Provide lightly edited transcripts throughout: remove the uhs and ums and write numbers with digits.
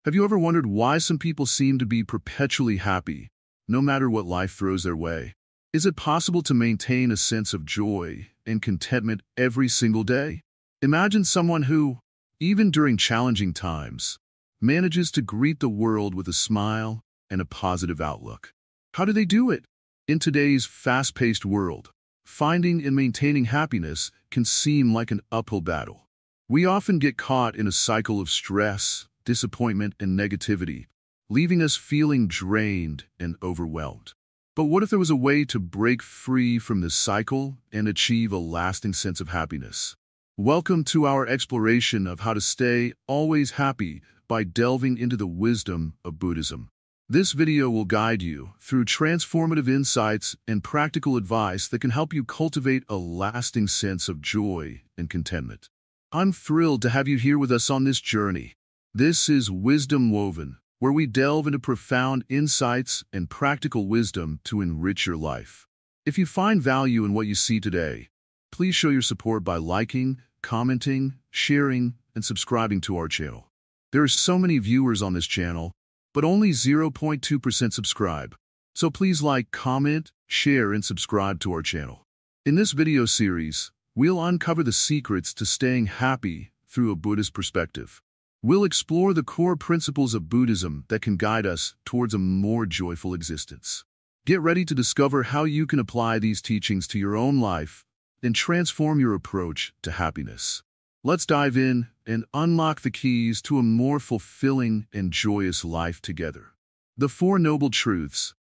Have you ever wondered why some people seem to be perpetually happy, no matter what life throws their way? Is it possible to maintain a sense of joy and contentment every single day? Imagine someone who, even during challenging times, manages to greet the world with a smile and a positive outlook. How do they do it? In today's fast-paced world, finding and maintaining happiness can seem like an uphill battle. We often get caught in a cycle of stress, disappointment, and negativity, leaving us feeling drained and overwhelmed. But what if there was a way to break free from this cycle and achieve a lasting sense of happiness? Welcome to our exploration of how to stay always happy by delving into the wisdom of Buddhism. This video will guide you through transformative insights and practical advice that can help you cultivate a lasting sense of joy and contentment. I'm thrilled to have you here with us on this journey. This is Wisdom Woven, where we delve into profound insights and practical wisdom to enrich your life. If you find value in what you see today, please show your support by liking, commenting, sharing, and subscribing to our channel. There are so many viewers on this channel, but only 0.2% subscribe. So please like, comment, share, and subscribe to our channel. In this video series, we'll uncover the secrets to staying happy through a Buddhist perspective. We'll explore the core principles of Buddhism that can guide us towards a more joyful existence. Get ready to discover how you can apply these teachings to your own life and transform your approach to happiness. Let's dive in and unlock the keys to a more fulfilling and joyous life together. The Four Noble Truths: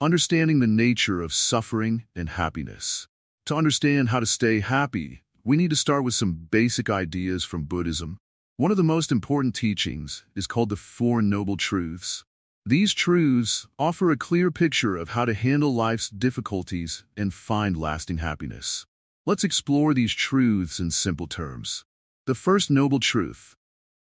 understanding the nature of suffering and happiness. To understand how to stay happy, we need to start with some basic ideas from Buddhism. One of the most important teachings is called the Four Noble Truths. These truths offer a clear picture of how to handle life's difficulties and find lasting happiness. Let's explore these truths in simple terms. The first noble truth: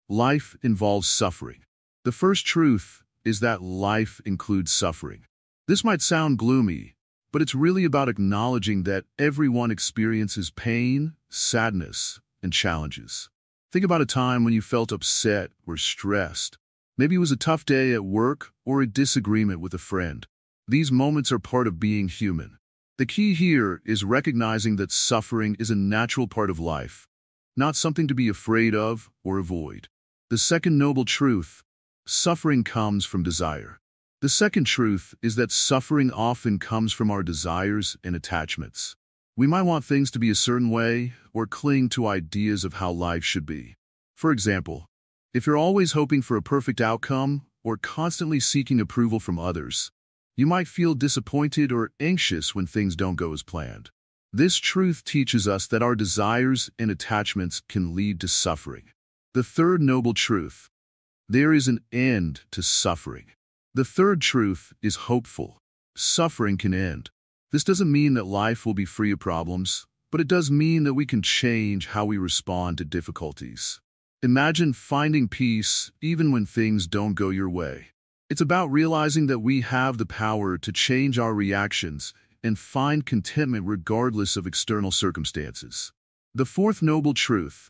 life involves suffering. The first truth is that life includes suffering. This might sound gloomy, but it's really about acknowledging that everyone experiences pain, sadness, and challenges. Think about a time when you felt upset or stressed. Maybe it was a tough day at work or a disagreement with a friend. These moments are part of being human. The key here is recognizing that suffering is a natural part of life, not something to be afraid of or avoid. The second noble truth: suffering comes from desire. The second truth is that suffering often comes from our desires and attachments. We might want things to be a certain way or cling to ideas of how life should be. For example, if you're always hoping for a perfect outcome or constantly seeking approval from others, you might feel disappointed or anxious when things don't go as planned. This truth teaches us that our desires and attachments can lead to suffering. The third noble truth: there is an end to suffering. The third truth is hopeful. Suffering can end. This doesn't mean that life will be free of problems, but it does mean that we can change how we respond to difficulties. Imagine finding peace even when things don't go your way. It's about realizing that we have the power to change our reactions and find contentment regardless of external circumstances. The fourth noble truth: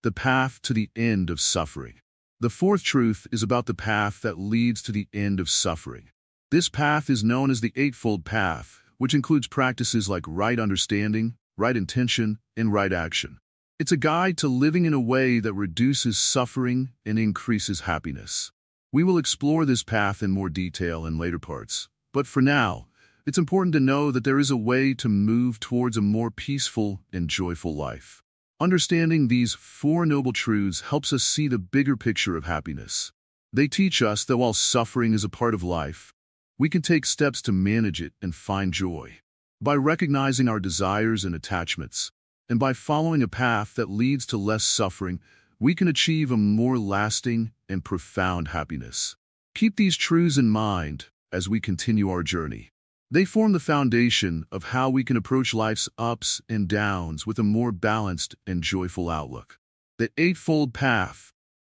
the path to the end of suffering. The fourth truth is about the path that leads to the end of suffering. This path is known as the Eightfold Path, which includes practices like right understanding, right intention, and right action. It's a guide to living in a way that reduces suffering and increases happiness. We will explore this path in more detail in later parts, but for now, it's important to know that there is a way to move towards a more peaceful and joyful life. Understanding these four noble truths helps us see the bigger picture of happiness. They teach us that while suffering is a part of life, we can take steps to manage it and find joy. By recognizing our desires and attachments, and by following a path that leads to less suffering, we can achieve a more lasting and profound happiness. Keep these truths in mind as we continue our journey. They form the foundation of how we can approach life's ups and downs with a more balanced and joyful outlook. The Eightfold Path: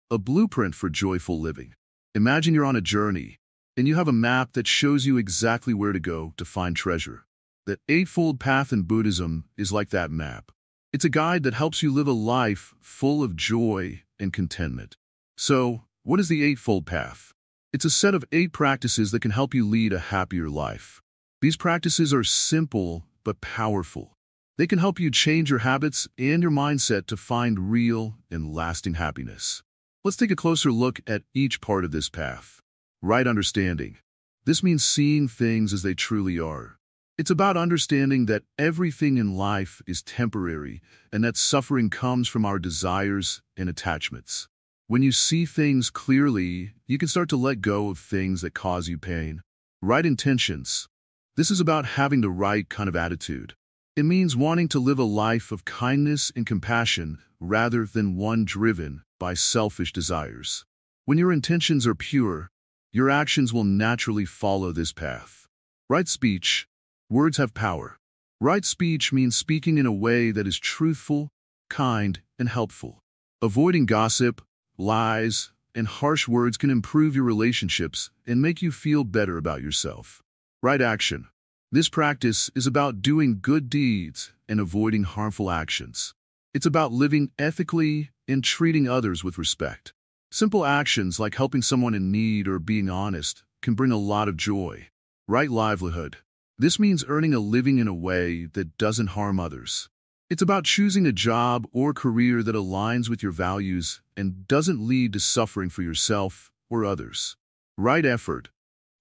a blueprint for joyful living. Imagine you're on a journey, and you have a map that shows you exactly where to go to find treasure. The Eightfold Path in Buddhism is like that map. It's a guide that helps you live a life full of joy and contentment. So, What is the Eightfold Path? It's a set of 8 practices that can help you lead a happier life. These practices are simple but powerful. They can help you change your habits and your mindset to find real and lasting happiness. Let's take a closer look at each part of this path. Right understanding. This means seeing things as they truly are. It's about understanding that everything in life is temporary and that suffering comes from our desires and attachments. When you see things clearly, you can start to let go of things that cause you pain. Right intentions. This is about having the right kind of attitude. It means wanting to live a life of kindness and compassion rather than one driven by selfish desires. When your intentions are pure, your actions will naturally follow this path. Right speech. Words have power. Right speech means speaking in a way that is truthful, kind, and helpful. Avoiding gossip, lies, and harsh words can improve your relationships and make you feel better about yourself. Right action. This practice is about doing good deeds and avoiding harmful actions. It's about living ethically and treating others with respect. Simple actions like helping someone in need or being honest can bring a lot of joy. Right livelihood. This means earning a living in a way that doesn't harm others. It's about choosing a job or career that aligns with your values and doesn't lead to suffering for yourself or others. Right effort.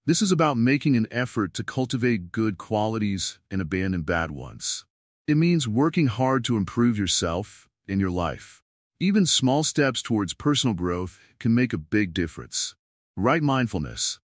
This is about making an effort to cultivate good qualities and abandon bad ones. It means working hard to improve yourself and your life. Even small steps towards personal growth can make a big difference. Right mindfulness.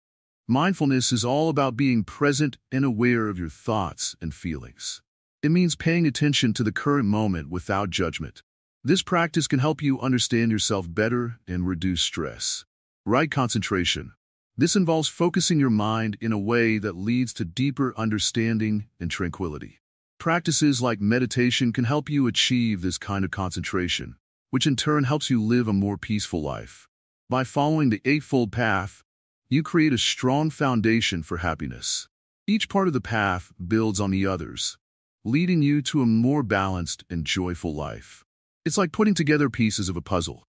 Mindfulness is all about being present and aware of your thoughts and feelings. It means paying attention to the current moment without judgment. This practice can help you understand yourself better and reduce stress. Right concentration. This involves focusing your mind in a way that leads to deeper understanding and tranquility. Practices like meditation can help you achieve this kind of concentration, which in turn helps you live a more peaceful life. By following the Eightfold Path, you create a strong foundation for happiness. Each part of the path builds on the others, leading you to a more balanced and joyful life. It's like putting together pieces of a puzzle.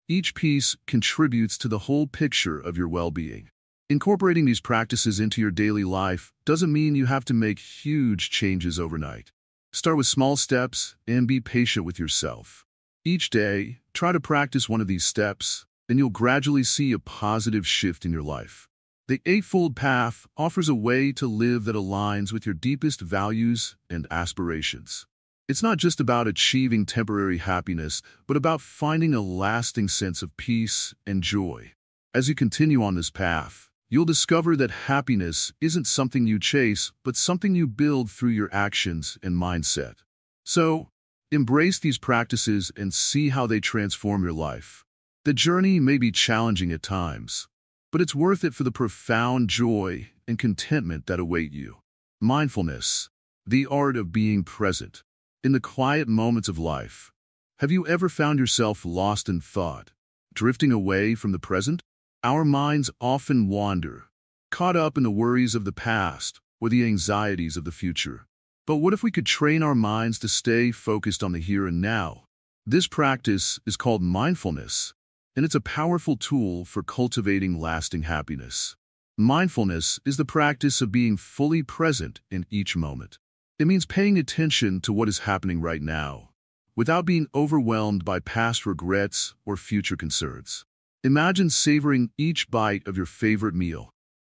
Each piece contributes to the whole picture of your well-being. Incorporating these practices into your daily life doesn't mean you have to make huge changes overnight. Start with small steps and be patient with yourself. Each day, try to practice one of these steps, and you'll gradually see a positive shift in your life. The Eightfold Path offers a way to live that aligns with your deepest values and aspirations. It's not just about achieving temporary happiness, but about finding a lasting sense of peace and joy. As you continue on this path, you'll discover that happiness isn't something you chase, but something you build through your actions and mindset. So, embrace these practices and see how they transform your life. The journey may be challenging at times, but it's worth it for the profound joy and contentment that await you. Mindfulness, the art of being present. In the quiet moments of life, have you ever found yourself lost in thought, drifting away from the present? Our minds often wander, caught up in the worries of the past or the anxieties of the future. But what if we could train our minds to stay focused on the here and now? This practice is called mindfulness, and it's a powerful tool for cultivating lasting happiness. Mindfulness is the practice of being fully present in each moment. It means paying attention to what is happening right now, without being overwhelmed by past regrets or future concerns. Imagine savoring each bite of your favorite meal,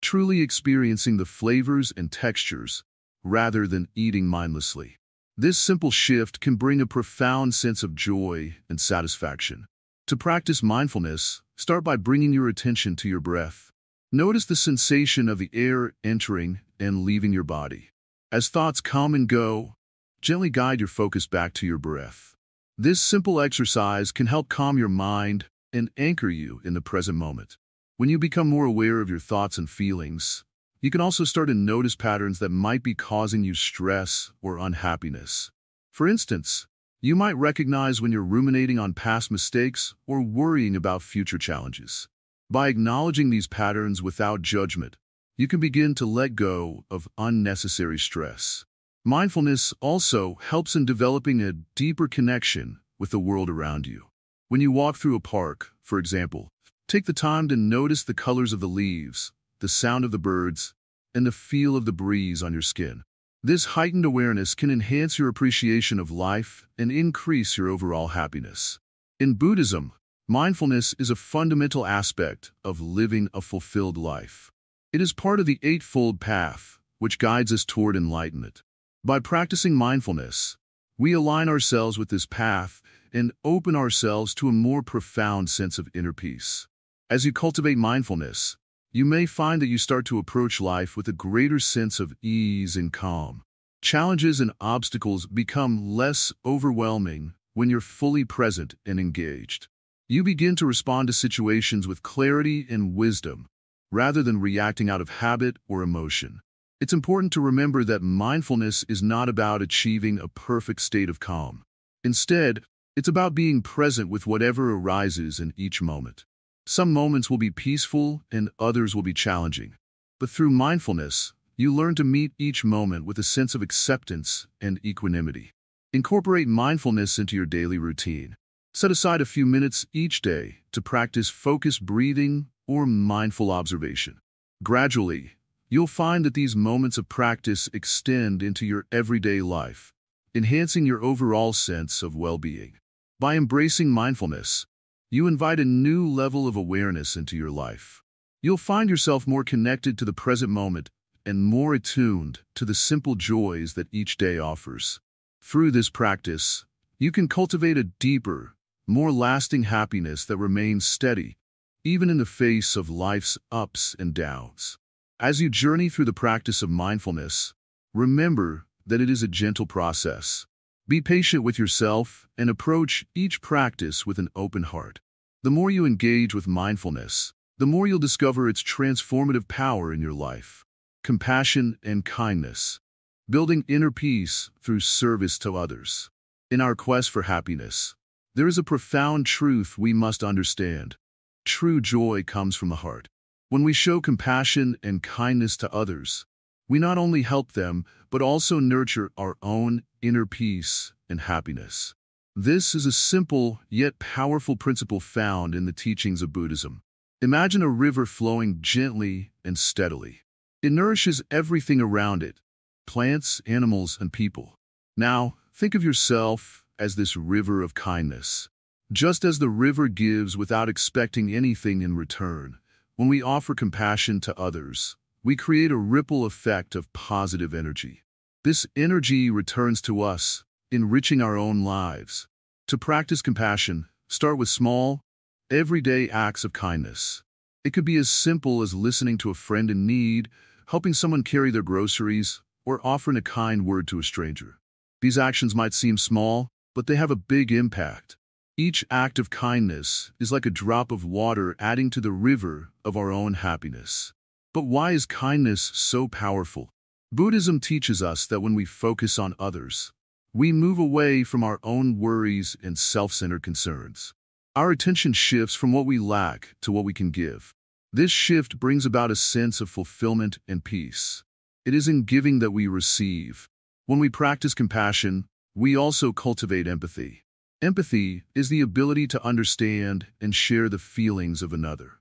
truly experiencing the flavors and textures, rather than eating mindlessly. This simple shift can bring a profound sense of joy and satisfaction. To practice mindfulness, start by bringing your attention to your breath. Notice the sensation of the air entering and leaving your body. As thoughts come and go, gently guide your focus back to your breath. This simple exercise can help calm your mind and anchor you in the present moment. When you become more aware of your thoughts and feelings, you can also start to notice patterns that might be causing you stress or unhappiness. For instance, you might recognize when you're ruminating on past mistakes or worrying about future challenges. By acknowledging these patterns without judgment, you can begin to let go of unnecessary stress. Mindfulness also helps in developing a deeper connection with the world around you. When you walk through a park, for example, Take the time to notice the colors of the leaves, the sound of the birds, and the feel of the breeze on your skin. This heightened awareness can enhance your appreciation of life and increase your overall happiness. In Buddhism, mindfulness is a fundamental aspect of living a fulfilled life. It is part of the Eightfold Path, which guides us toward enlightenment. By practicing mindfulness, we align ourselves with this path and open ourselves to a more profound sense of inner peace. As you cultivate mindfulness, you may find that you start to approach life with a greater sense of ease and calm. Challenges and obstacles become less overwhelming when you're fully present and engaged. You begin to respond to situations with clarity and wisdom, rather than reacting out of habit or emotion. It's important to remember that mindfulness is not about achieving a perfect state of calm. Instead, it's about being present with whatever arises in each moment. Some moments will be peaceful and others will be challenging. But through mindfulness, you learn to meet each moment with a sense of acceptance and equanimity. Incorporate mindfulness into your daily routine. Set aside a few minutes each day to practice focused breathing or mindful observation. Gradually, you'll find that these moments of practice extend into your everyday life, enhancing your overall sense of well-being. By embracing mindfulness, you invite a new level of awareness into your life. You'll find yourself more connected to the present moment and more attuned to the simple joys that each day offers. Through this practice, you can cultivate a deeper, more lasting happiness that remains steady, even in the face of life's ups and downs. As you journey through the practice of mindfulness, remember that it is a gentle process. Be patient with yourself and approach each practice with an open heart. The more you engage with mindfulness, the more you'll discover its transformative power in your life. Compassion and kindness. Building inner peace through service to others. In our quest for happiness, there is a profound truth we must understand. True joy comes from the heart. When we show compassion and kindness to others, we not only help them, but also nurture our own inner peace and happiness. This is a simple yet powerful principle found in the teachings of Buddhism. Imagine a river flowing gently and steadily. It nourishes everything around it, plants, animals, and people. Now, think of yourself as this river of kindness. Just as the river gives without expecting anything in return, when we offer compassion to others, we create a ripple effect of positive energy. This energy returns to us, enriching our own lives. To practice compassion, start with small, everyday acts of kindness. It could be as simple as listening to a friend in need, helping someone carry their groceries, or offering a kind word to a stranger. These actions might seem small, but they have a big impact. Each act of kindness is like a drop of water adding to the river of our own happiness. But why is kindness so powerful? Buddhism teaches us that when we focus on others, we move away from our own worries and self-centered concerns. Our attention shifts from what we lack to what we can give. This shift brings about a sense of fulfillment and peace. It is in giving that we receive. When we practice compassion, we also cultivate empathy. Empathy is the ability to understand and share the feelings of another.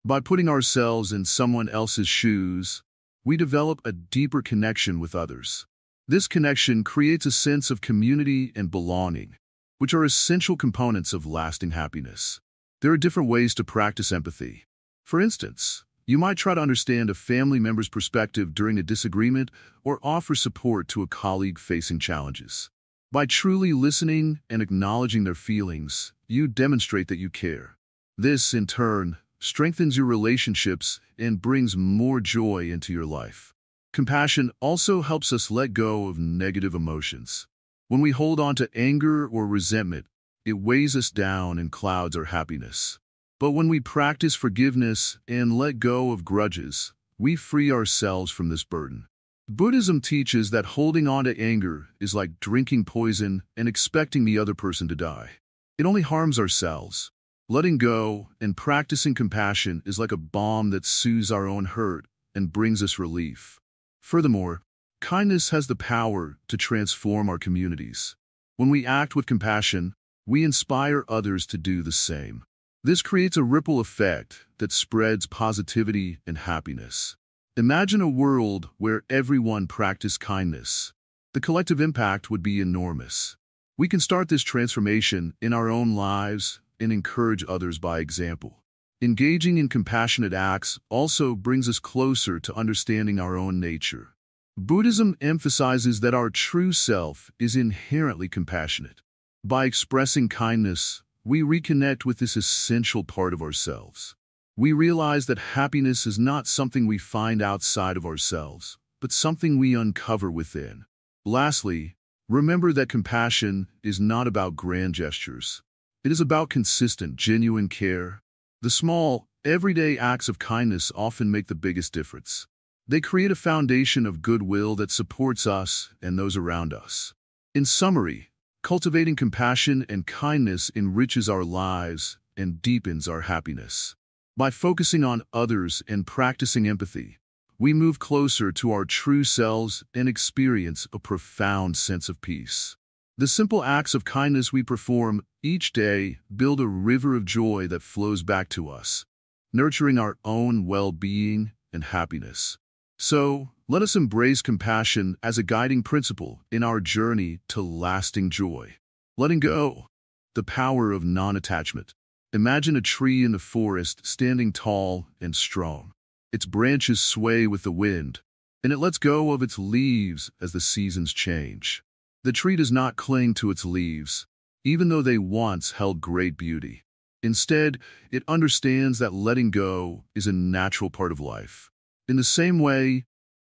By putting ourselves in someone else's shoes, we develop a deeper connection with others. This connection creates a sense of community and belonging, which are essential components of lasting happiness. There are different ways to practice empathy. For instance, you might try to understand a family member's perspective during a disagreement or offer support to a colleague facing challenges. By truly listening and acknowledging their feelings, you demonstrate that you care. This, in turn, strengthens your relationships and brings more joy into your life. Compassion also helps us let go of negative emotions. When we hold on to anger or resentment, it weighs us down and clouds our happiness. But when we practice forgiveness and let go of grudges, we free ourselves from this burden. Buddhism teaches that holding on to anger is like drinking poison and expecting the other person to die. It only harms ourselves. Letting go and practicing compassion is like a balm that soothes our own hurt and brings us relief. Furthermore, kindness has the power to transform our communities. When we act with compassion, we inspire others to do the same. This creates a ripple effect that spreads positivity and happiness. Imagine a world where everyone practiced kindness. The collective impact would be enormous. We can start this transformation in our own lives and encourage others by example. Engaging in compassionate acts also brings us closer to understanding our own nature. Buddhism emphasizes that our true self is inherently compassionate. By expressing kindness, we reconnect with this essential part of ourselves. We realize that happiness is not something we find outside of ourselves, but something we uncover within. Lastly, remember that compassion is not about grand gestures. It is about consistent, genuine care. The small, everyday acts of kindness often make the biggest difference. They create a foundation of goodwill that supports us and those around us. In summary, cultivating compassion and kindness enriches our lives and deepens our happiness. By focusing on others and practicing empathy, we move closer to our true selves and experience a profound sense of peace. The simple acts of kindness we perform each day build a river of joy that flows back to us, nurturing our own well-being and happiness. So, let us embrace compassion as a guiding principle in our journey to lasting joy. Letting go. The power of non-attachment. Imagine a tree in the forest standing tall and strong. Its branches sway with the wind, and it lets go of its leaves as the seasons change. The tree does not cling to its leaves, even though they once held great beauty. Instead, it understands that letting go is a natural part of life. In the same way,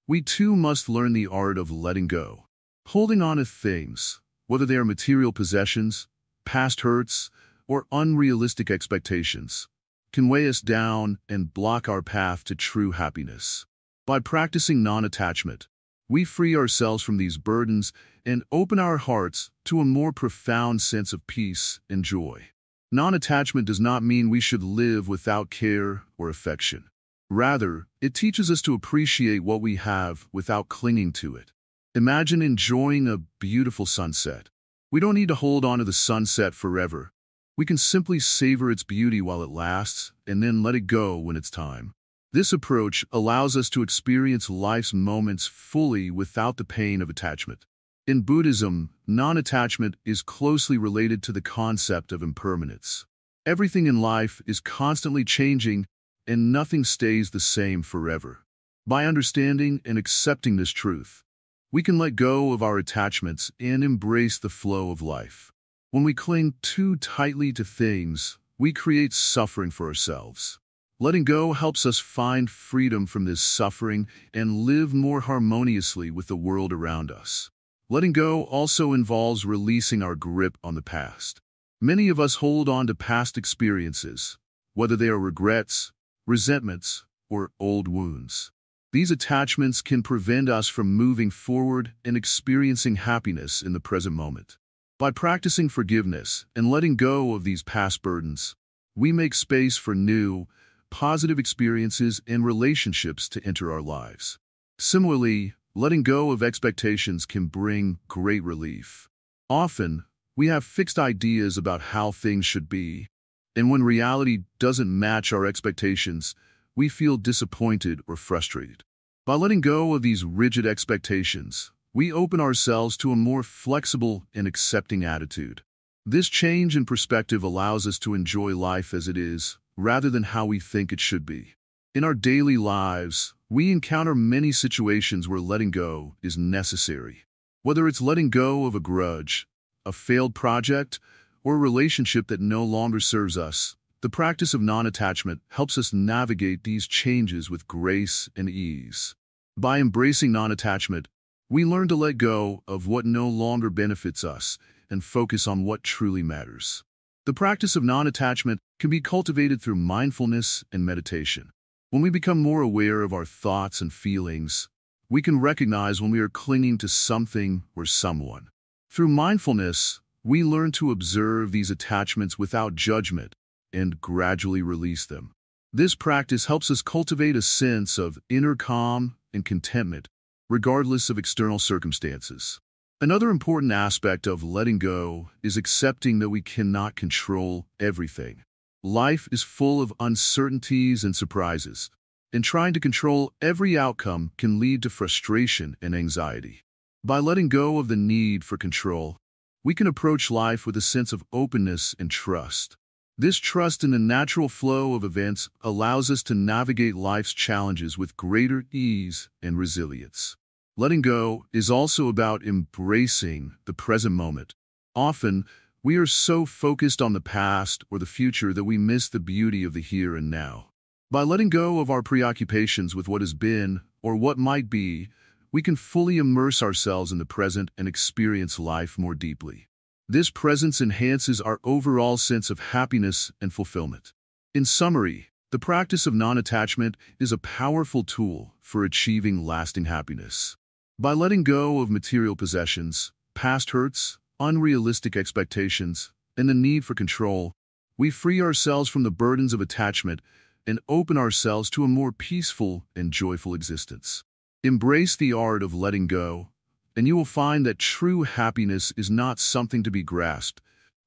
we too must learn the art of letting go. Holding on to things, whether they are material possessions, past hurts, or unrealistic expectations, can weigh us down and block our path to true happiness. By practicing non-attachment, we free ourselves from these burdens and open our hearts to a more profound sense of peace and joy. Non-attachment does not mean we should live without care or affection. Rather, it teaches us to appreciate what we have without clinging to it. Imagine enjoying a beautiful sunset. We don't need to hold on to the sunset forever. We can simply savor its beauty while it lasts and then let it go when it's time. This approach allows us to experience life's moments fully without the pain of attachment. In Buddhism, non-attachment is closely related to the concept of impermanence. Everything in life is constantly changing, and nothing stays the same forever. By understanding and accepting this truth, we can let go of our attachments and embrace the flow of life. When we cling too tightly to things, we create suffering for ourselves. Letting go helps us find freedom from this suffering and live more harmoniously with the world around us. Letting go also involves releasing our grip on the past. Many of us hold on to past experiences, whether they are regrets, resentments, or old wounds. These attachments can prevent us from moving forward and experiencing happiness in the present moment. By practicing forgiveness and letting go of these past burdens, we make space for new, positive experiences and relationships to enter our lives. Similarly, letting go of expectations can bring great relief. Often, we have fixed ideas about how things should be, and when reality doesn't match our expectations, we feel disappointed or frustrated. By letting go of these rigid expectations, we open ourselves to a more flexible and accepting attitude. This change in perspective allows us to enjoy life as it is, rather than how we think it should be. In our daily lives, we encounter many situations where letting go is necessary. Whether it's letting go of a grudge, a failed project, or a relationship that no longer serves us, the practice of non-attachment helps us navigate these changes with grace and ease. By embracing non-attachment, we learn to let go of what no longer benefits us and focus on what truly matters. The practice of non-attachment can be cultivated through mindfulness and meditation. When we become more aware of our thoughts and feelings, we can recognize when we are clinging to something or someone. Through mindfulness, we learn to observe these attachments without judgment and gradually release them. This practice helps us cultivate a sense of inner calm and contentment, regardless of external circumstances. Another important aspect of letting go is accepting that we cannot control everything. Life is full of uncertainties and surprises, and trying to control every outcome can lead to frustration and anxiety. By letting go of the need for control, we can approach life with a sense of openness and trust. This trust in the natural flow of events allows us to navigate life's challenges with greater ease and resilience. Letting go is also about embracing the present moment. Often, we are so focused on the past or the future that we miss the beauty of the here and now. By letting go of our preoccupations with what has been or what might be, we can fully immerse ourselves in the present and experience life more deeply. This presence enhances our overall sense of happiness and fulfillment. In summary, the practice of non-attachment is a powerful tool for achieving lasting happiness. By letting go of material possessions, past hurts, unrealistic expectations, and the need for control, we free ourselves from the burdens of attachment and open ourselves to a more peaceful and joyful existence. Embrace the art of letting go, and you will find that true happiness is not something to be grasped,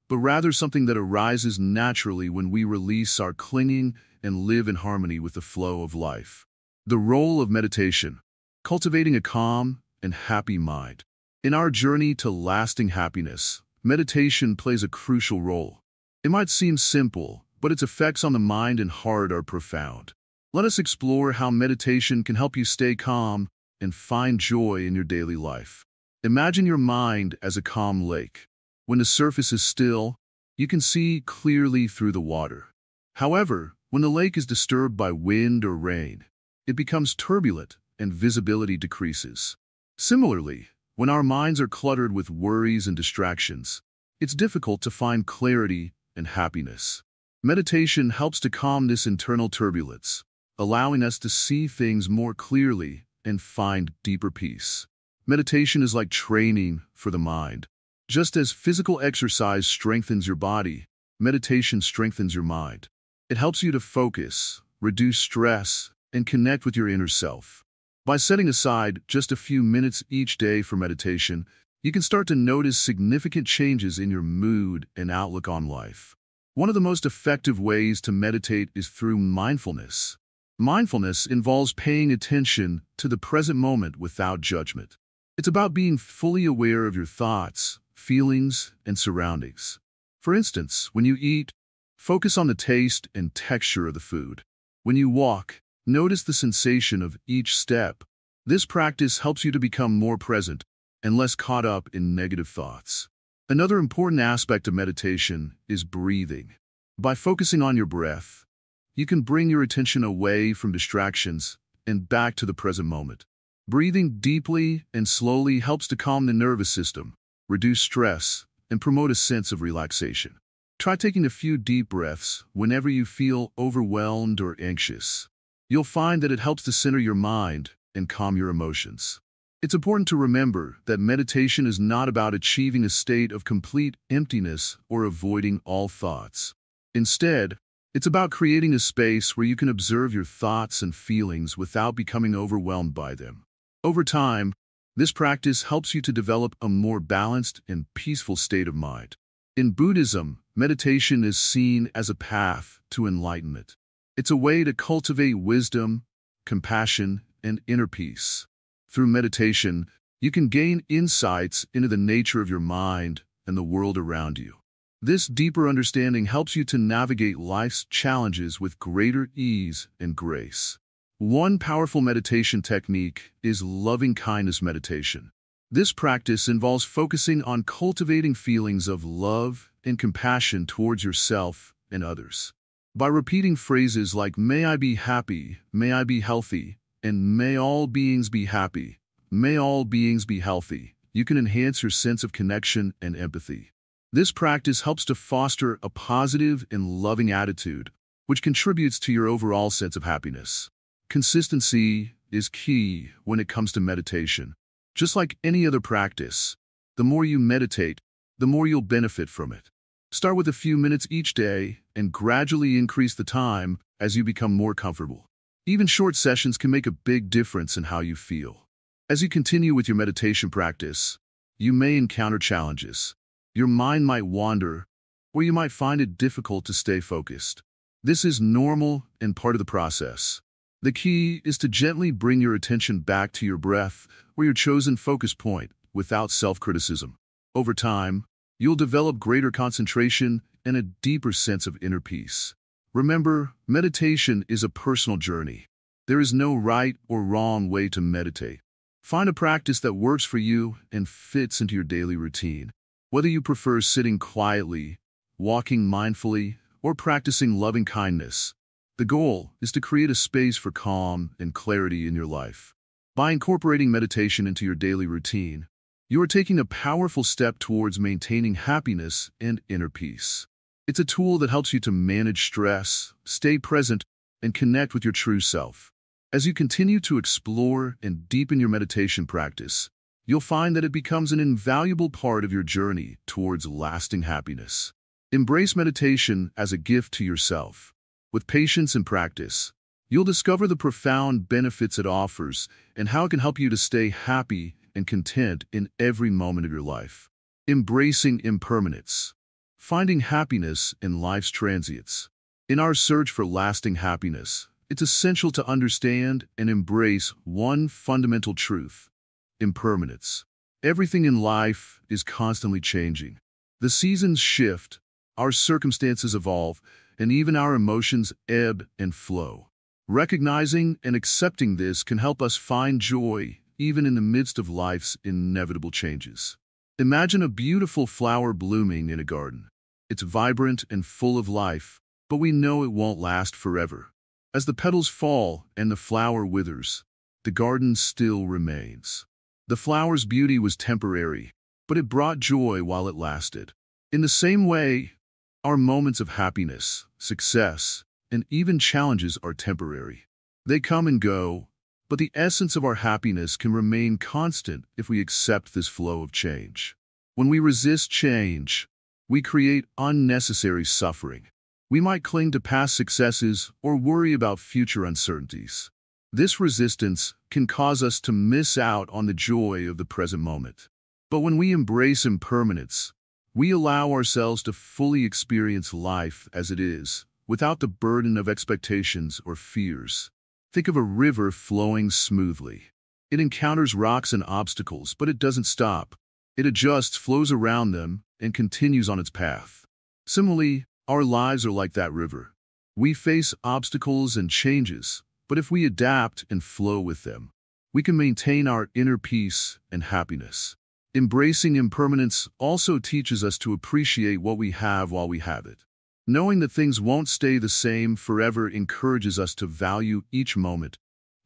but rather something that arises naturally when we release our clinging and live in harmony with the flow of life. The role of meditation: cultivating a calm and happy mind. In our journey to lasting happiness, meditation plays a crucial role. It might seem simple, but its effects on the mind and heart are profound. Let us explore how meditation can help you stay calm and find joy in your daily life. Imagine your mind as a calm lake. When the surface is still, you can see clearly through the water. However, when the lake is disturbed by wind or rain, it becomes turbulent and visibility decreases. Similarly, when our minds are cluttered with worries and distractions, it's difficult to find clarity and happiness. Meditation helps to calm this internal turbulence, allowing us to see things more clearly and find deeper peace. Meditation is like training for the mind. Just as physical exercise strengthens your body, meditation strengthens your mind. It helps you to focus, reduce stress, and connect with your inner self. By setting aside just a few minutes each day for meditation, you can start to notice significant changes in your mood and outlook on life. One of the most effective ways to meditate is through mindfulness. Mindfulness involves paying attention to the present moment without judgment. It's about being fully aware of your thoughts, feelings, and surroundings. For instance, when you eat, focus on the taste and texture of the food. When you walk, notice the sensation of each step. This practice helps you to become more present and less caught up in negative thoughts. Another important aspect of meditation is breathing. By focusing on your breath, you can bring your attention away from distractions and back to the present moment. Breathing deeply and slowly helps to calm the nervous system, reduce stress, and promote a sense of relaxation. Try taking a few deep breaths whenever you feel overwhelmed or anxious. You'll find that it helps to center your mind and calm your emotions. It's important to remember that meditation is not about achieving a state of complete emptiness or avoiding all thoughts. Instead, it's about creating a space where you can observe your thoughts and feelings without becoming overwhelmed by them. Over time, this practice helps you to develop a more balanced and peaceful state of mind. In Buddhism, meditation is seen as a path to enlightenment. It's a way to cultivate wisdom, compassion, and inner peace. Through meditation, you can gain insights into the nature of your mind and the world around you. This deeper understanding helps you to navigate life's challenges with greater ease and grace. One powerful meditation technique is loving-kindness meditation. This practice involves focusing on cultivating feelings of love and compassion towards yourself and others. By repeating phrases like "May I be happy," "May I be healthy," and "May all beings be happy," "May all beings be healthy," you can enhance your sense of connection and empathy. This practice helps to foster a positive and loving attitude, which contributes to your overall sense of happiness. Consistency is key when it comes to meditation. Just like any other practice, the more you meditate, the more you'll benefit from it. Start with a few minutes each day and gradually increase the time as you become more comfortable. Even short sessions can make a big difference in how you feel. As you continue with your meditation practice, you may encounter challenges. Your mind might wander, where you might find it difficult to stay focused. This is normal and part of the process. The key is to gently bring your attention back to your breath or your chosen focus point without self-criticism. Over time, you'll develop greater concentration and a deeper sense of inner peace. Remember, meditation is a personal journey. There is no right or wrong way to meditate. Find a practice that works for you and fits into your daily routine. Whether you prefer sitting quietly, walking mindfully, or practicing loving kindness, the goal is to create a space for calm and clarity in your life. By incorporating meditation into your daily routine, you are taking a powerful step towards maintaining happiness and inner peace. It's a tool that helps you to manage stress, stay present, and connect with your true self. As you continue to explore and deepen your meditation practice, you'll find that it becomes an invaluable part of your journey towards lasting happiness. Embrace meditation as a gift to yourself. With patience and practice, you'll discover the profound benefits it offers and how it can help you to stay happy and content in every moment of your life. Embracing impermanence. Finding happiness in life's transients. In our search for lasting happiness, it's essential to understand and embrace one fundamental truth: impermanence. Everything in life is constantly changing. The seasons shift, our circumstances evolve, and even our emotions ebb and flow. Recognizing and accepting this can help us find joy even in the midst of life's inevitable changes. Imagine a beautiful flower blooming in a garden. It's vibrant and full of life, but we know it won't last forever. As the petals fall and the flower withers, the garden still remains. The flower's beauty was temporary, but it brought joy while it lasted. In the same way, our moments of happiness, success, and even challenges are temporary. They come and go, but the essence of our happiness can remain constant if we accept this flow of change. When we resist change, we create unnecessary suffering. We might cling to past successes or worry about future uncertainties. This resistance can cause us to miss out on the joy of the present moment. But when we embrace impermanence, we allow ourselves to fully experience life as it is, without the burden of expectations or fears. Think of a river flowing smoothly. It encounters rocks and obstacles, but it doesn't stop. It adjusts, flows around them, and continues on its path. Similarly, our lives are like that river. We face obstacles and changes, but if we adapt and flow with them, we can maintain our inner peace and happiness. Embracing impermanence also teaches us to appreciate what we have while we have it. Knowing that things won't stay the same forever encourages us to value each moment,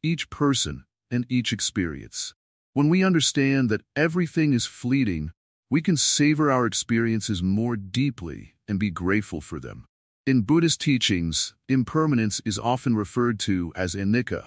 each person, and each experience. When we understand that everything is fleeting, we can savor our experiences more deeply and be grateful for them. In Buddhist teachings, impermanence is often referred to as anicca.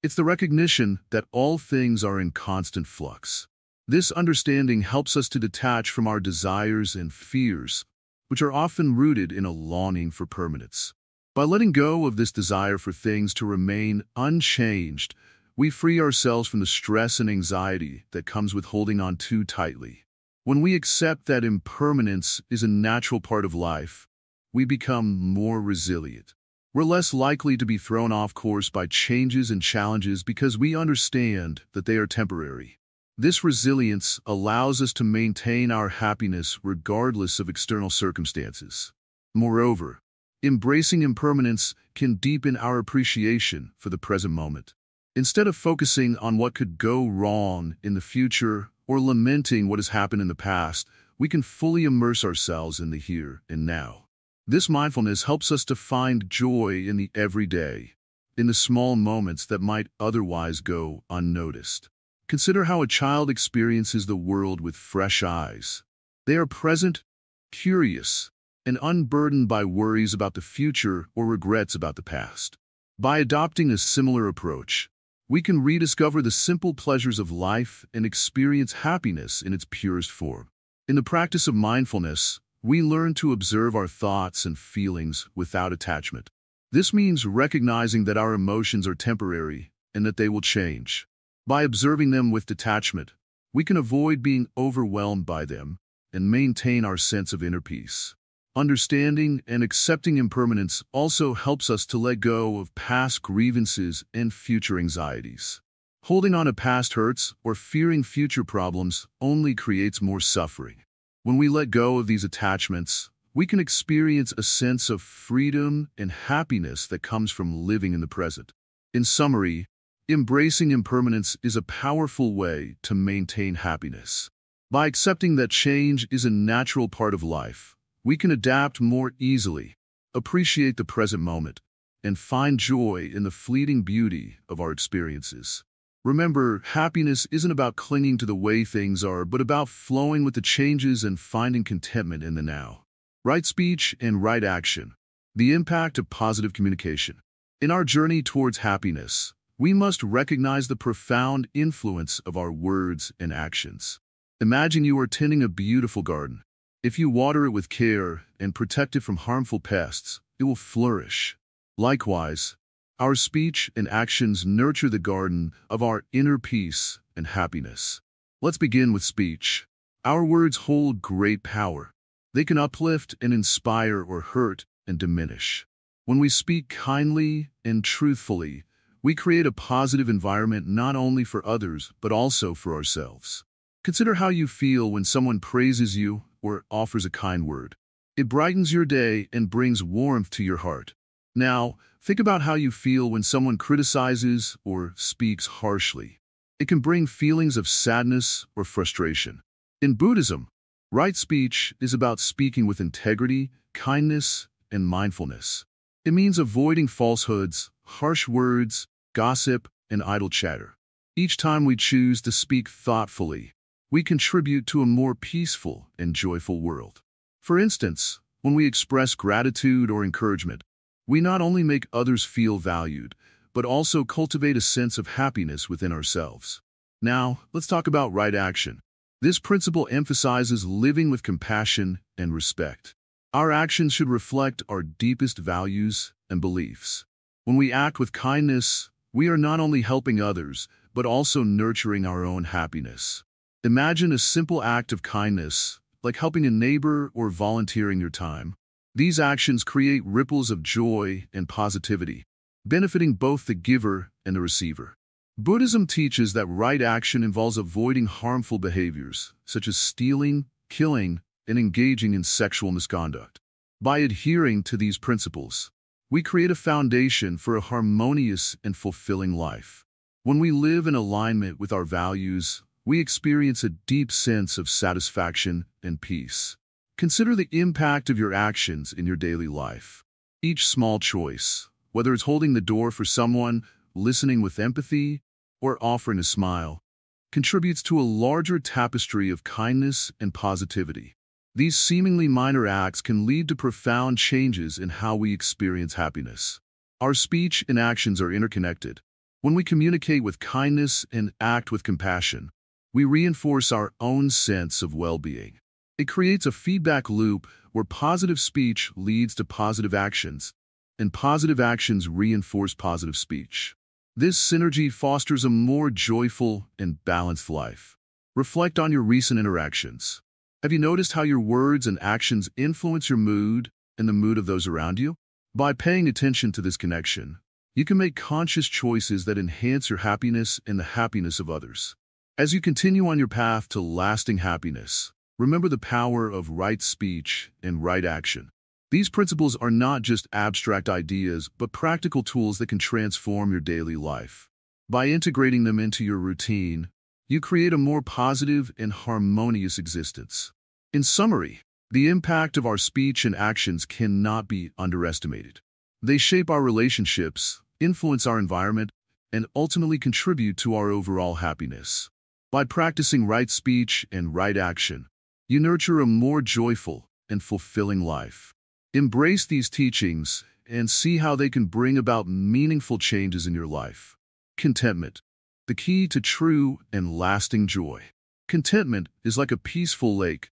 It's the recognition that all things are in constant flux. This understanding helps us to detach from our desires and fears, which are often rooted in a longing for permanence. By letting go of this desire for things to remain unchanged, we free ourselves from the stress and anxiety that comes with holding on too tightly. When we accept that impermanence is a natural part of life, we become more resilient. We're less likely to be thrown off course by changes and challenges because we understand that they are temporary. This resilience allows us to maintain our happiness regardless of external circumstances. Moreover, embracing impermanence can deepen our appreciation for the present moment. Instead of focusing on what could go wrong in the future or lamenting what has happened in the past, we can fully immerse ourselves in the here and now. This mindfulness helps us to find joy in the everyday, in the small moments that might otherwise go unnoticed. Consider how a child experiences the world with fresh eyes. They are present, curious, and unburdened by worries about the future or regrets about the past. By adopting a similar approach, we can rediscover the simple pleasures of life and experience happiness in its purest form. In the practice of mindfulness, we learn to observe our thoughts and feelings without attachment. This means recognizing that our emotions are temporary and that they will change. By observing them with detachment, we can avoid being overwhelmed by them and maintain our sense of inner peace. Understanding and accepting impermanence also helps us to let go of past grievances and future anxieties. Holding on to past hurts or fearing future problems only creates more suffering. When we let go of these attachments, we can experience a sense of freedom and happiness that comes from living in the present. In summary, embracing impermanence is a powerful way to maintain happiness. By accepting that change is a natural part of life, we can adapt more easily, appreciate the present moment, and find joy in the fleeting beauty of our experiences. Remember, happiness isn't about clinging to the way things are, but about flowing with the changes and finding contentment in the now. Right speech and right action. The impact of positive communication. In our journey towards happiness, we must recognize the profound influence of our words and actions. Imagine you are tending a beautiful garden. If you water it with care and protect it from harmful pests, it will flourish. Likewise, our speech and actions nurture the garden of our inner peace and happiness. Let's begin with speech. Our words hold great power. They can uplift and inspire or hurt and diminish. When we speak kindly and truthfully, we create a positive environment not only for others, but also for ourselves. Consider how you feel when someone praises you or offers a kind word. It brightens your day and brings warmth to your heart. Now, think about how you feel when someone criticizes or speaks harshly. It can bring feelings of sadness or frustration. In Buddhism, right speech is about speaking with integrity, kindness, and mindfulness. It means avoiding falsehoods, harsh words, gossip, and idle chatter. Each time we choose to speak thoughtfully, we contribute to a more peaceful and joyful world. For instance, when we express gratitude or encouragement, we not only make others feel valued, but also cultivate a sense of happiness within ourselves. Now, let's talk about right action. This principle emphasizes living with compassion and respect. Our actions should reflect our deepest values and beliefs. When we act with kindness, we are not only helping others, but also nurturing our own happiness. Imagine a simple act of kindness, like helping a neighbor or volunteering your time. These actions create ripples of joy and positivity, benefiting both the giver and the receiver. Buddhism teaches that right action involves avoiding harmful behaviors, such as stealing, killing, and engaging in sexual misconduct. By adhering to these principles, we create a foundation for a harmonious and fulfilling life. When we live in alignment with our values, we experience a deep sense of satisfaction and peace. Consider the impact of your actions in your daily life. Each small choice, whether it's holding the door for someone, listening with empathy, or offering a smile, contributes to a larger tapestry of kindness and positivity. These seemingly minor acts can lead to profound changes in how we experience happiness. Our speech and actions are interconnected. When we communicate with kindness and act with compassion, we reinforce our own sense of well-being. It creates a feedback loop where positive speech leads to positive actions, and positive actions reinforce positive speech. This synergy fosters a more joyful and balanced life. Reflect on your recent interactions. Have you noticed how your words and actions influence your mood and the mood of those around you? By paying attention to this connection, you can make conscious choices that enhance your happiness and the happiness of others. As you continue on your path to lasting happiness, remember the power of right speech and right action. These principles are not just abstract ideas, but practical tools that can transform your daily life. By integrating them into your routine, you create a more positive and harmonious existence. In summary, the impact of our speech and actions cannot be underestimated. They shape our relationships, influence our environment, and ultimately contribute to our overall happiness. By practicing right speech and right action, you nurture a more joyful and fulfilling life. Embrace these teachings and see how they can bring about meaningful changes in your life. Contentment, the key to true and lasting joy. Contentment is like a peaceful lake,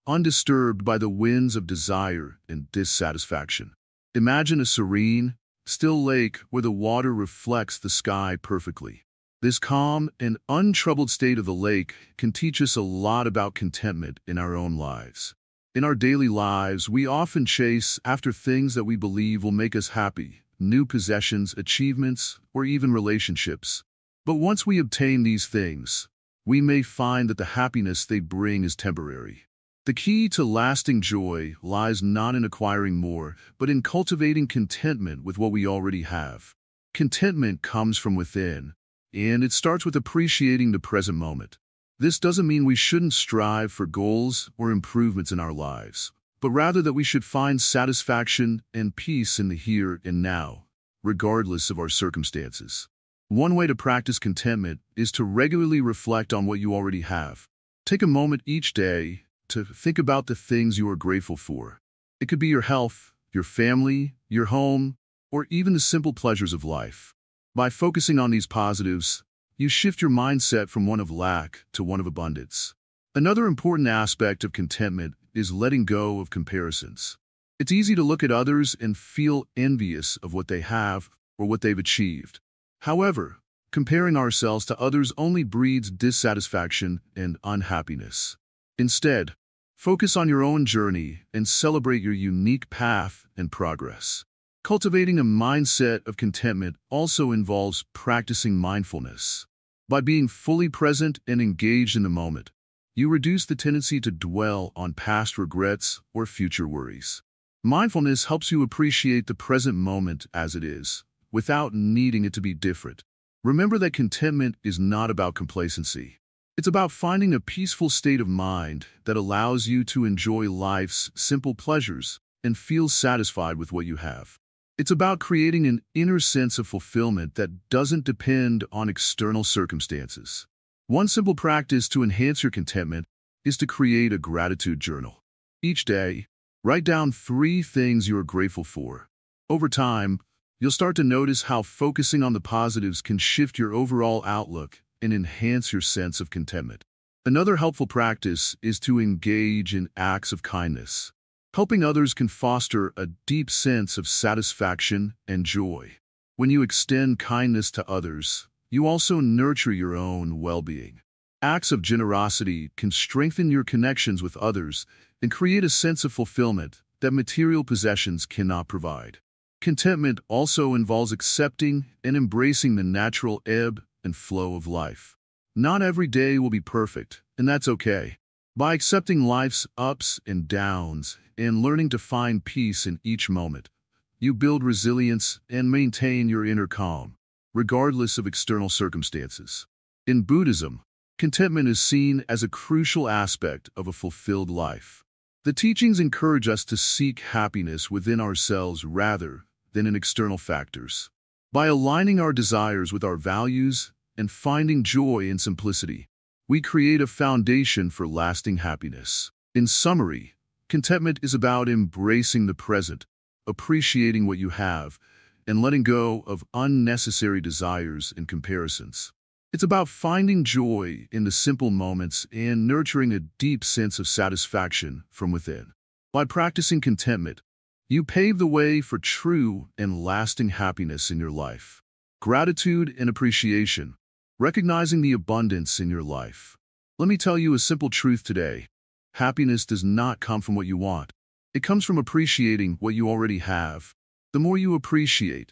undisturbed by the winds of desire and dissatisfaction. Imagine a serene, still lake where the water reflects the sky perfectly. This calm and untroubled state of the lake can teach us a lot about contentment in our own lives. In our daily lives, we often chase after things that we believe will make us happy, new possessions, achievements, or even relationships. But once we obtain these things, we may find that the happiness they bring is temporary. The key to lasting joy lies not in acquiring more, but in cultivating contentment with what we already have. Contentment comes from within, and it starts with appreciating the present moment. This doesn't mean we shouldn't strive for goals or improvements in our lives, but rather that we should find satisfaction and peace in the here and now, regardless of our circumstances. One way to practice contentment is to regularly reflect on what you already have. Take a moment each day to think about the things you are grateful for. It could be your health, your family, your home, or even the simple pleasures of life. By focusing on these positives, you shift your mindset from one of lack to one of abundance. Another important aspect of contentment is letting go of comparisons. It's easy to look at others and feel envious of what they have or what they've achieved. However, comparing ourselves to others only breeds dissatisfaction and unhappiness. Instead, focus on your own journey and celebrate your unique path and progress. Cultivating a mindset of contentment also involves practicing mindfulness. By being fully present and engaged in the moment, you reduce the tendency to dwell on past regrets or future worries. Mindfulness helps you appreciate the present moment as it is, without needing it to be different. Remember that contentment is not about complacency. It's about finding a peaceful state of mind that allows you to enjoy life's simple pleasures and feel satisfied with what you have. It's about creating an inner sense of fulfillment that doesn't depend on external circumstances. One simple practice to enhance your contentment is to create a gratitude journal. Each day, write down 3 things you are grateful for. Over time, you'll start to notice how focusing on the positives can shift your overall outlook and enhance your sense of contentment. Another helpful practice is to engage in acts of kindness. Helping others can foster a deep sense of satisfaction and joy. When you extend kindness to others, you also nurture your own well-being. Acts of generosity can strengthen your connections with others and create a sense of fulfillment that material possessions cannot provide. Contentment also involves accepting and embracing the natural ebb and flow of life. Not every day will be perfect, and that's okay. By accepting life's ups and downs and learning to find peace in each moment, you build resilience and maintain your inner calm, regardless of external circumstances. In Buddhism, contentment is seen as a crucial aspect of a fulfilled life. The teachings encourage us to seek happiness within ourselves rather than in external factors. By aligning our desires with our values and finding joy in simplicity, we create a foundation for lasting happiness. In summary, contentment is about embracing the present, appreciating what you have, and letting go of unnecessary desires and comparisons. It's about finding joy in the simple moments and nurturing a deep sense of satisfaction from within. By practicing contentment, you pave the way for true and lasting happiness in your life. Gratitude and appreciation, recognizing the abundance in your life. Let me tell you a simple truth today. Happiness does not come from what you want. It comes from appreciating what you already have. The more you appreciate,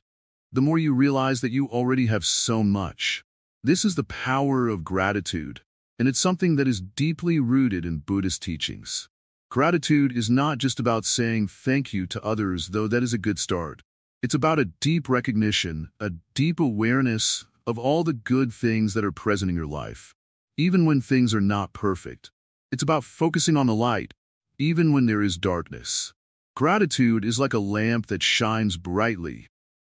the more you realize that you already have so much. This is the power of gratitude, and it's something that is deeply rooted in Buddhist teachings. Gratitude is not just about saying thank you to others, though that is a good start. It's about a deep recognition, a deep awareness of all the good things that are present in your life, even when things are not perfect. It's about focusing on the light, even when there is darkness. Gratitude is like a lamp that shines brightly,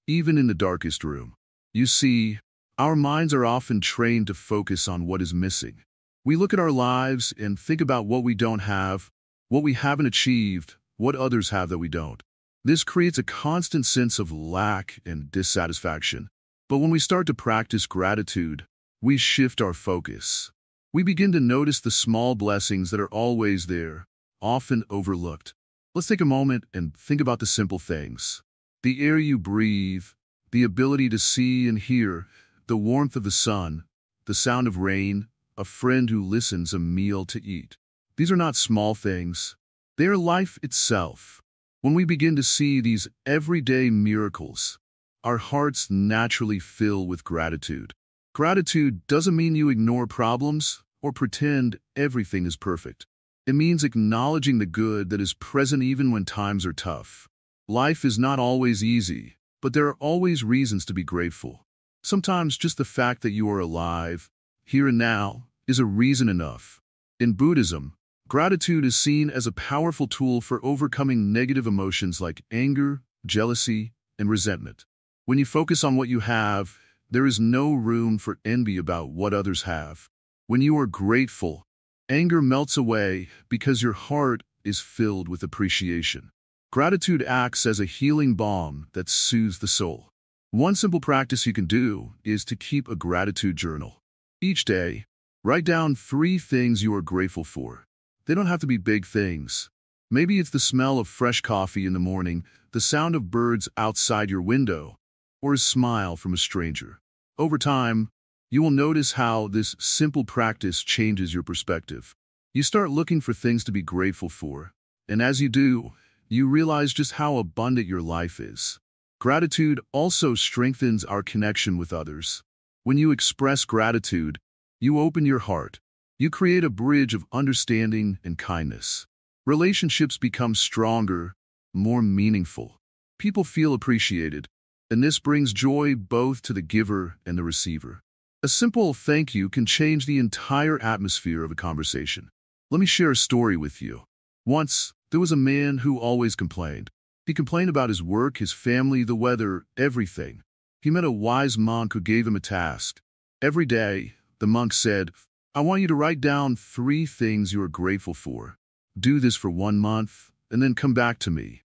even in the darkest room. You see, our minds are often trained to focus on what is missing. We look at our lives and think about what we don't have, what we haven't achieved, what others have that we don't. This creates a constant sense of lack and dissatisfaction. But when we start to practice gratitude, we shift our focus. We begin to notice the small blessings that are always there, often overlooked. Let's take a moment and think about the simple things. The air you breathe, the ability to see and hear, the warmth of the sun, the sound of rain, a friend who listens, a meal to eat. These are not small things. They are life itself. When we begin to see these everyday miracles, our hearts naturally fill with gratitude. Gratitude doesn't mean you ignore problems or pretend everything is perfect. It means acknowledging the good that is present even when times are tough. Life is not always easy, but there are always reasons to be grateful. Sometimes just the fact that you are alive, here and now, is a reason enough. In Buddhism, gratitude is seen as a powerful tool for overcoming negative emotions like anger, jealousy, and resentment. When you focus on what you have, there is no room for envy about what others have. When you are grateful, anger melts away because your heart is filled with appreciation. Gratitude acts as a healing balm that soothes the soul. One simple practice you can do is to keep a gratitude journal. Each day, write down 3 things you are grateful for. They don't have to be big things. Maybe it's the smell of fresh coffee in the morning, the sound of birds outside your window, or a smile from a stranger. Over time, you will notice how this simple practice changes your perspective. You start looking for things to be grateful for, and as you do, you realize just how abundant your life is. Gratitude also strengthens our connection with others. When you express gratitude, you open your heart. You create a bridge of understanding and kindness. Relationships become stronger, more meaningful. People feel appreciated, and this brings joy both to the giver and the receiver. A simple thank you can change the entire atmosphere of a conversation. Let me share a story with you. Once, there was a man who always complained. He complained about his work, his family, the weather, everything. He met a wise monk who gave him a task. Every day, the monk said, "I want you to write down 3 things you are grateful for. Do this for 1 month, and then come back to me."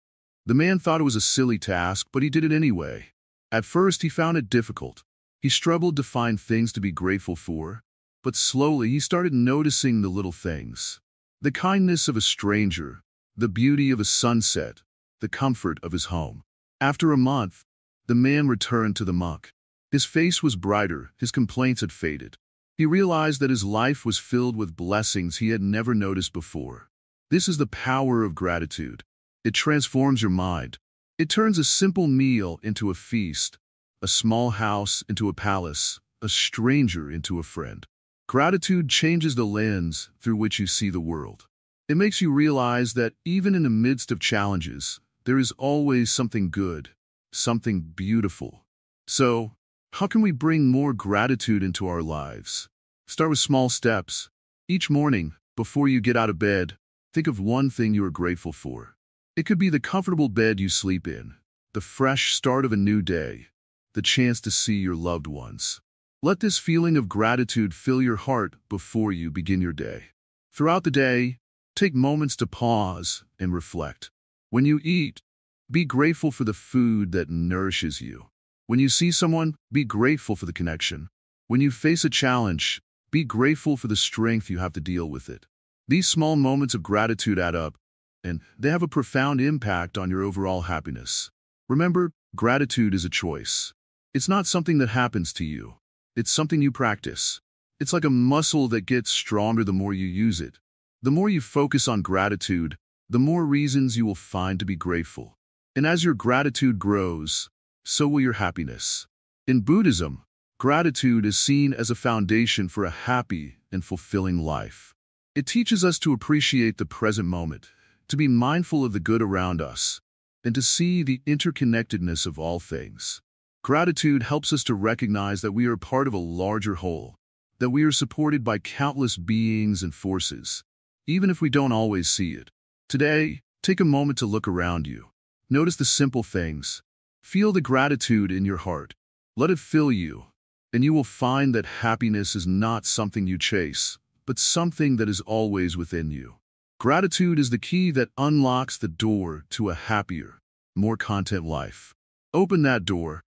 The man thought it was a silly task, but he did it anyway. At first, he found it difficult. He struggled to find things to be grateful for, but slowly he started noticing the little things. The kindness of a stranger, the beauty of a sunset, the comfort of his home. After a month, the man returned to the monk. His face was brighter, his complaints had faded. He realized that his life was filled with blessings he had never noticed before. This is the power of gratitude. It transforms your mind. It turns a simple meal into a feast, a small house into a palace, a stranger into a friend. Gratitude changes the lens through which you see the world. It makes you realize that even in the midst of challenges, there is always something good, something beautiful. So, how can we bring more gratitude into our lives? Start with small steps. Each morning, before you get out of bed, think of one thing you are grateful for. It could be the comfortable bed you sleep in, the fresh start of a new day, the chance to see your loved ones. Let this feeling of gratitude fill your heart before you begin your day. Throughout the day, take moments to pause and reflect. When you eat, be grateful for the food that nourishes you. When you see someone, be grateful for the connection. When you face a challenge, be grateful for the strength you have to deal with it. These small moments of gratitude add up, and they have a profound impact on your overall happiness. Remember, gratitude is a choice. It's not something that happens to you. It's something you practice. It's like a muscle that gets stronger the more you use it. The more you focus on gratitude, the more reasons you will find to be grateful. And as your gratitude grows, so will your happiness. In Buddhism, gratitude is seen as a foundation for a happy and fulfilling life. It teaches us to appreciate the present moment, to be mindful of the good around us, and to see the interconnectedness of all things. Gratitude helps us to recognize that we are part of a larger whole, that we are supported by countless beings and forces, even if we don't always see it. Today, take a moment to look around you. Notice the simple things. Feel the gratitude in your heart. Let it fill you, and you will find that happiness is not something you chase, but something that is always within you. Gratitude is the key that unlocks the door to a happier, more content life. Open that door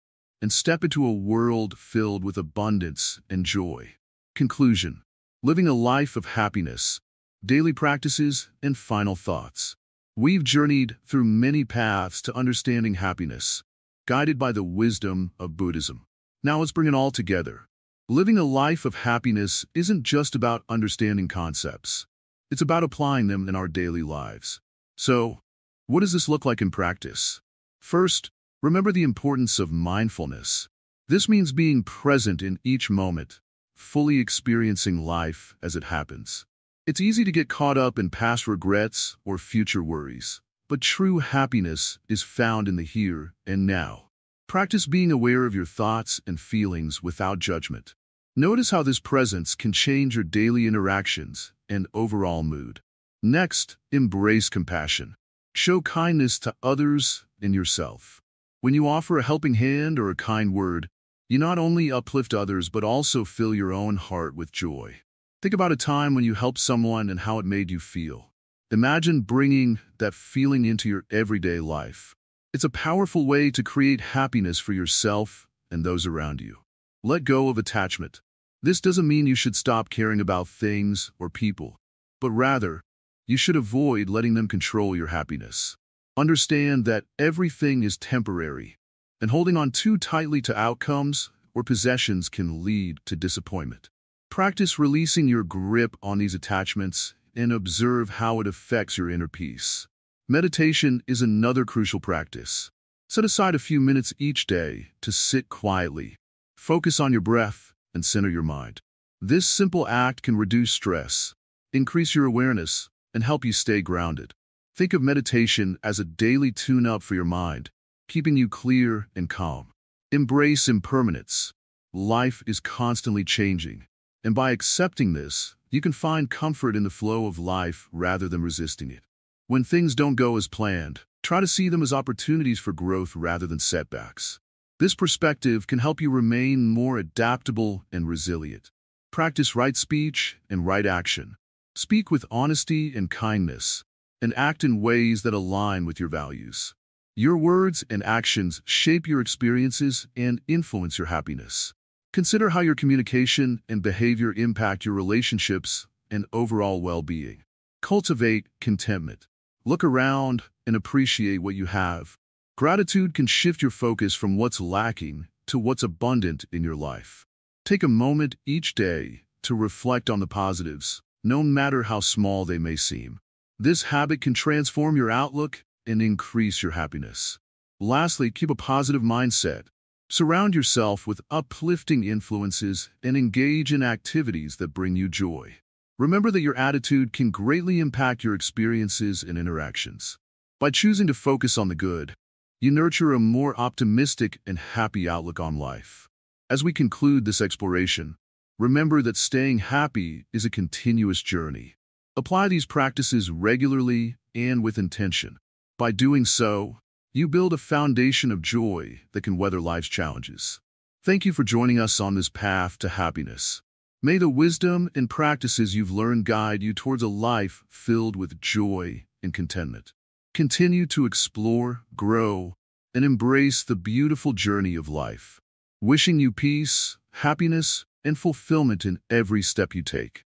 and step into a world filled with abundance and joy. Conclusion: living a life of happiness, daily practices, and final thoughts. We've journeyed through many paths to understanding happiness, guided by the wisdom of Buddhism. Now let's bring it all together. Living a life of happiness isn't just about understanding concepts. It's about applying them in our daily lives. So, what does this look like in practice? First, remember the importance of mindfulness. This means being present in each moment, fully experiencing life as it happens. It's easy to get caught up in past regrets or future worries, but true happiness is found in the here and now. Practice being aware of your thoughts and feelings without judgment. Notice how this presence can change your daily interactions and overall mood. Next, embrace compassion. Show kindness to others and yourself. When you offer a helping hand or a kind word, you not only uplift others but also fill your own heart with joy. Think about a time when you helped someone and how it made you feel. Imagine bringing that feeling into your everyday life. It's a powerful way to create happiness for yourself and those around you. Let go of attachment. This doesn't mean you should stop caring about things or people, but rather, you should avoid letting them control your happiness. Understand that everything is temporary, and holding on too tightly to outcomes or possessions can lead to disappointment. Practice releasing your grip on these attachments and observe how it affects your inner peace. Meditation is another crucial practice. Set aside a few minutes each day to sit quietly, focus on your breath, and center your mind. This simple act can reduce stress, increase your awareness, and help you stay grounded. Think of meditation as a daily tune-up for your mind, keeping you clear and calm. Embrace impermanence. Life is constantly changing, and by accepting this, you can find comfort in the flow of life rather than resisting it. When things don't go as planned, try to see them as opportunities for growth rather than setbacks. This perspective can help you remain more adaptable and resilient. Practice right speech and right action. Speak with honesty and kindness, and act in ways that align with your values. Your words and actions shape your experiences and influence your happiness. Consider how your communication and behavior impact your relationships and overall well-being. Cultivate contentment. Look around and appreciate what you have. Gratitude can shift your focus from what's lacking to what's abundant in your life. Take a moment each day to reflect on the positives, no matter how small they may seem. This habit can transform your outlook and increase your happiness. Lastly, keep a positive mindset. Surround yourself with uplifting influences and engage in activities that bring you joy. Remember that your attitude can greatly impact your experiences and interactions. By choosing to focus on the good, you nurture a more optimistic and happy outlook on life. As we conclude this exploration, remember that staying happy is a continuous journey. Apply these practices regularly and with intention. By doing so, you build a foundation of joy that can weather life's challenges. Thank you for joining us on this path to happiness. May the wisdom and practices you've learned guide you towards a life filled with joy and contentment. Continue to explore, grow, and embrace the beautiful journey of life. Wishing you peace, happiness, and fulfillment in every step you take.